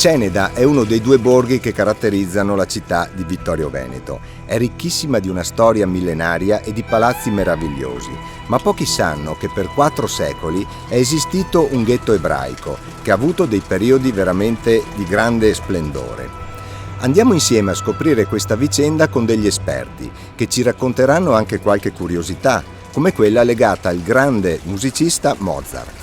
Ceneda è uno dei due borghi che caratterizzano la città di Vittorio Veneto. È ricchissima di una storia millenaria e di palazzi meravigliosi, ma pochi sanno che per 4 secoli è esistito un ghetto ebraico che ha avuto dei periodi veramente di grande splendore. Andiamo insieme a scoprire questa vicenda con degli esperti che ci racconteranno anche qualche curiosità, come quella legata al grande musicista Mozart.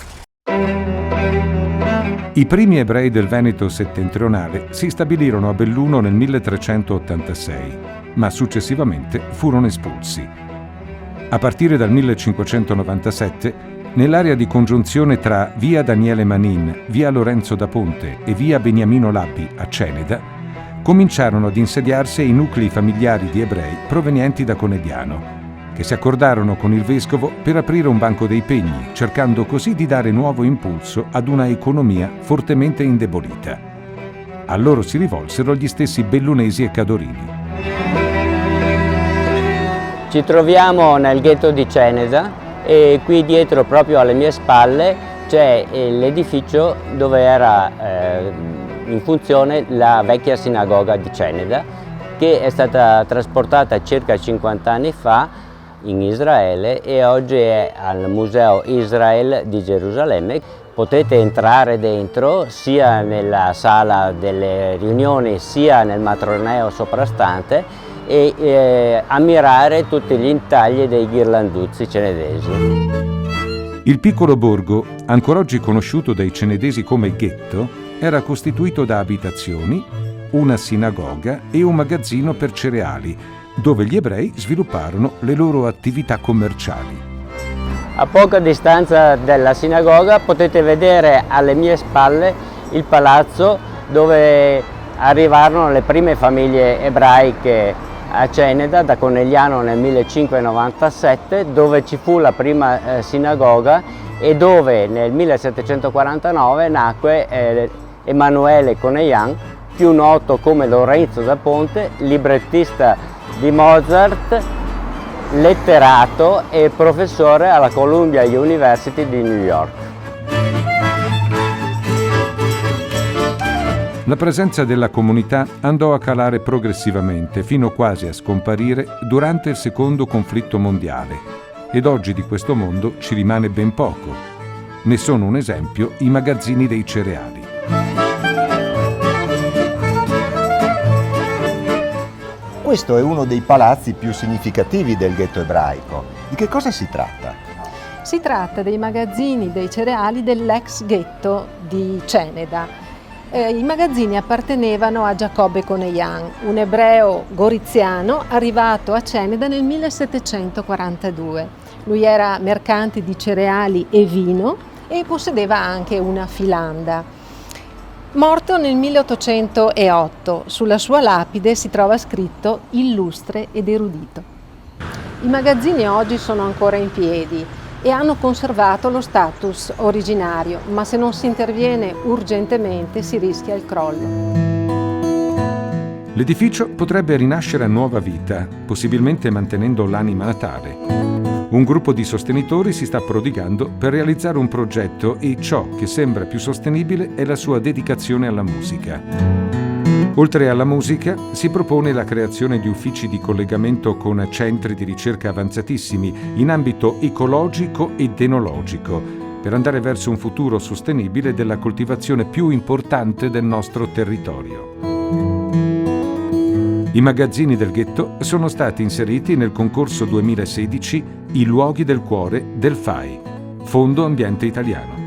I primi ebrei del Veneto settentrionale si stabilirono a Belluno nel 1386, ma successivamente furono espulsi. A partire dal 1597, nell'area di congiunzione tra via Daniele Manin, via Lorenzo da Ponte e via Beniamino Labbi a Ceneda, cominciarono ad insediarsi i nuclei familiari di ebrei provenienti da Conegliano, che si accordarono con il vescovo per aprire un banco dei pegni, cercando così di dare nuovo impulso ad una economia fortemente indebolita. A loro si rivolsero gli stessi bellunesi e cadorini. Ci troviamo nel ghetto di Ceneda e qui dietro, proprio alle mie spalle, c'è l'edificio dove era in funzione la vecchia sinagoga di Ceneda, che è stata trasportata circa 50 anni fa in Israele e oggi è al Museo Israel di Gerusalemme. Potete entrare dentro sia nella sala delle riunioni sia nel matroneo soprastante e ammirare tutti gli intagli dei ghirlanduzzi cenedesi. Il piccolo borgo, ancora oggi conosciuto dai cenedesi come ghetto, era costituito da abitazioni, una sinagoga e un magazzino per cereali, dove gli ebrei svilupparono le loro attività commerciali. A poca distanza dalla sinagoga potete vedere alle mie spalle il palazzo dove arrivarono le prime famiglie ebraiche a Ceneda da Conegliano nel 1597, dove ci fu la prima sinagoga e dove nel 1749 nacque Emanuele Coneglian, più noto come Lorenzo da Ponte, librettista di Mozart, letterato e professore alla Columbia University di New York. La presenza della comunità andò a calare progressivamente, fino quasi a scomparire durante il secondo conflitto mondiale, ed oggi di questo mondo ci rimane ben poco. Ne sono un esempio i magazzini dei cereali. Questo è uno dei palazzi più significativi del ghetto ebraico. Di che cosa si tratta? Si tratta dei magazzini dei cereali dell'ex ghetto di Ceneda. I magazzini appartenevano a Giacobbe Coneglian, un ebreo goriziano arrivato a Ceneda nel 1742. Lui era mercante di cereali e vino e possedeva anche una filanda. Morto nel 1808, sulla sua lapide si trova scritto illustre ed erudito. I magazzini oggi sono ancora in piedi e hanno conservato lo status originario, ma se non si interviene urgentemente si rischia il crollo. L'edificio potrebbe rinascere a nuova vita, possibilmente mantenendo l'anima natale. Un gruppo di sostenitori si sta prodigando per realizzare un progetto e ciò che sembra più sostenibile è la sua dedicazione alla musica. Oltre alla musica, si propone la creazione di uffici di collegamento con centri di ricerca avanzatissimi in ambito ecologico ed enologico, per andare verso un futuro sostenibile della coltivazione più importante del nostro territorio. I magazzini del ghetto sono stati inseriti nel concorso 2016 I luoghi del cuore del FAI, Fondo Ambiente Italiano.